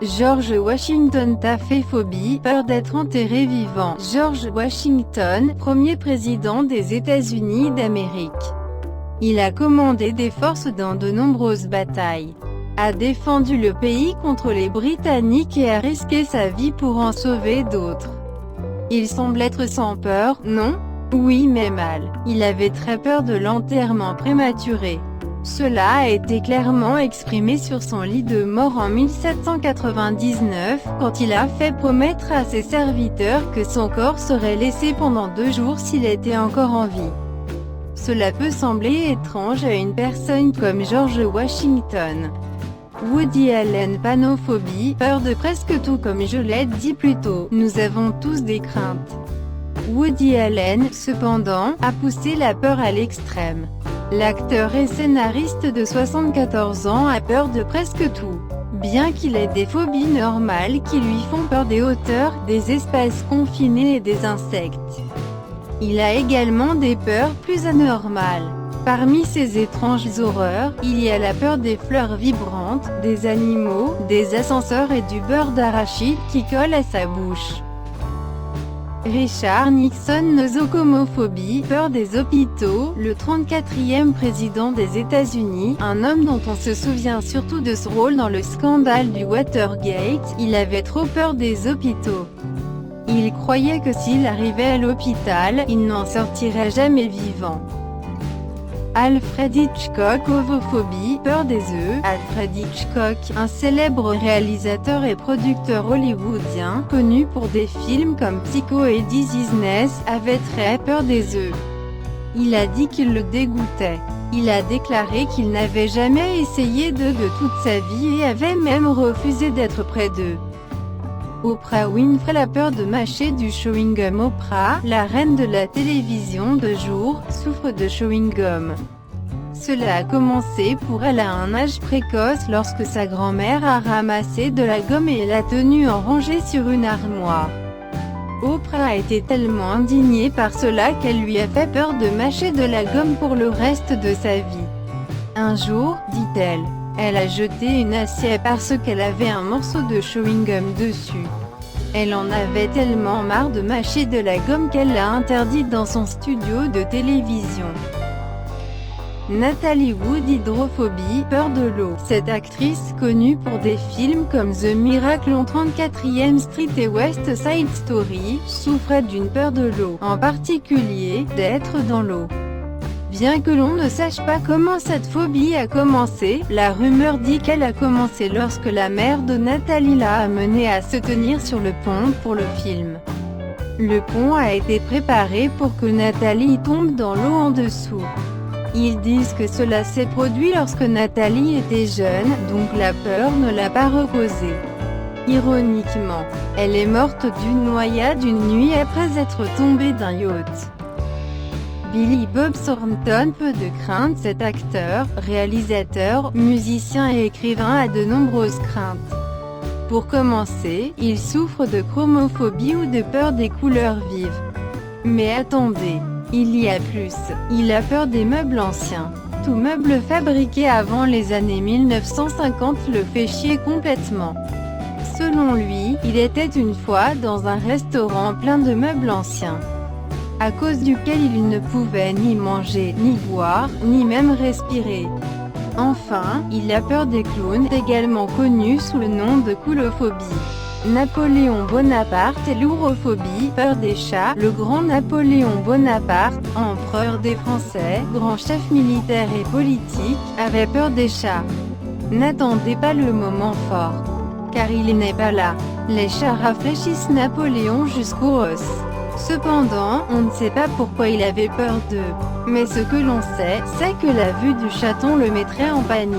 George Washington taphophobie, peur d'être enterré vivant. George Washington, premier président des États-Unis d'Amérique. Il a commandé des forces dans de nombreuses batailles, a défendu le pays contre les Britanniques et a risqué sa vie pour en sauver d'autres. Il semble être sans peur, non? Oui mais mal. Il avait très peur de l'enterrement prématuré. Cela a été clairement exprimé sur son lit de mort en 1799, quand il a fait promettre à ses serviteurs que son corps serait laissé pendant 2 jours s'il était encore en vie. Cela peut sembler étrange à une personne comme George Washington. Woody Allen panophobie, peur de presque tout comme je l'ai dit plus tôt, nous avons tous des craintes. Woody Allen, cependant, a poussé la peur à l'extrême. L'acteur et scénariste de 74 ans a peur de presque tout. Bien qu'il ait des phobies normales qui lui font peur des hauteurs, des espaces confinés et des insectes. Il a également des peurs plus anormales. Parmi ces étranges horreurs, il y a la peur des fleurs vibrantes, des animaux, des ascenseurs et du beurre d'arachide qui colle à sa bouche. Richard Nixon nosocomophobie, peur des hôpitaux, le 34e président des États-Unis, un homme dont on se souvient surtout de ce rôle dans le scandale du Watergate, il avait trop peur des hôpitaux. Il croyait que s'il arrivait à l'hôpital, il n'en sortirait jamais vivant. Alfred Hitchcock ovophobie, peur des œufs. Alfred Hitchcock, un célèbre réalisateur et producteur hollywoodien, connu pour des films comme Psycho et This Is Us, avait très peur des œufs. Il a dit qu'il le dégoûtait. Il a déclaré qu'il n'avait jamais essayé d'eux de toute sa vie et avait même refusé d'être près d'eux. Oprah Winfrey a peur de mâcher du chewing-gum. Oprah, la reine de la télévision de jour, souffre de chewing-gum. Cela a commencé pour elle à un âge précoce lorsque sa grand-mère a ramassé de la gomme et l'a tenue en rangée sur une armoire. Oprah a été tellement indignée par cela qu'elle lui a fait peur de mâcher de la gomme pour le reste de sa vie. Un jour, dit-elle, elle a jeté une assiette parce qu'elle avait un morceau de chewing-gum dessus. Elle en avait tellement marre de mâcher de la gomme qu'elle l'a interdite dans son studio de télévision. Natalie Wood hydrophobie, peur de l'eau. Cette actrice, connue pour des films comme The Miracle on 34e Street et West Side Story, souffrait d'une peur de l'eau, en particulier, d'être dans l'eau. Bien que l'on ne sache pas comment cette phobie a commencé, la rumeur dit qu'elle a commencé lorsque la mère de Nathalie l'a amenée à se tenir sur le pont pour le film. Le pont a été préparé pour que Nathalie tombe dans l'eau en dessous. Ils disent que cela s'est produit lorsque Nathalie était jeune, donc la peur ne l'a pas reposée. Ironiquement, elle est morte d'une noyade une nuit après être tombée d'un yacht. Billy Bob Thornton, peu de crainte. Cet acteur, réalisateur, musicien et écrivain a de nombreuses craintes. Pour commencer, il souffre de chromophobie ou de peur des couleurs vives. Mais attendez, il y a plus. Il a peur des meubles anciens. Tout meuble fabriqué avant les années 1950 le fait chier complètement. Selon lui, il était une fois dans un restaurant plein de meubles anciens, à cause duquel il ne pouvait ni manger, ni boire, ni même respirer. Enfin, il a peur des clowns, également connus sous le nom de coulophobie. Napoléon Bonaparte et l'ourophobie, peur des chats. Le grand Napoléon Bonaparte, empereur des Français, grand chef militaire et politique, avait peur des chats. N'attendez pas le moment fort, car il n'est pas là. Les chats rafraîchissent Napoléon jusqu'aux os. Cependant, on ne sait pas pourquoi il avait peur d'eux. Mais ce que l'on sait, c'est que la vue du chaton le mettrait en panique.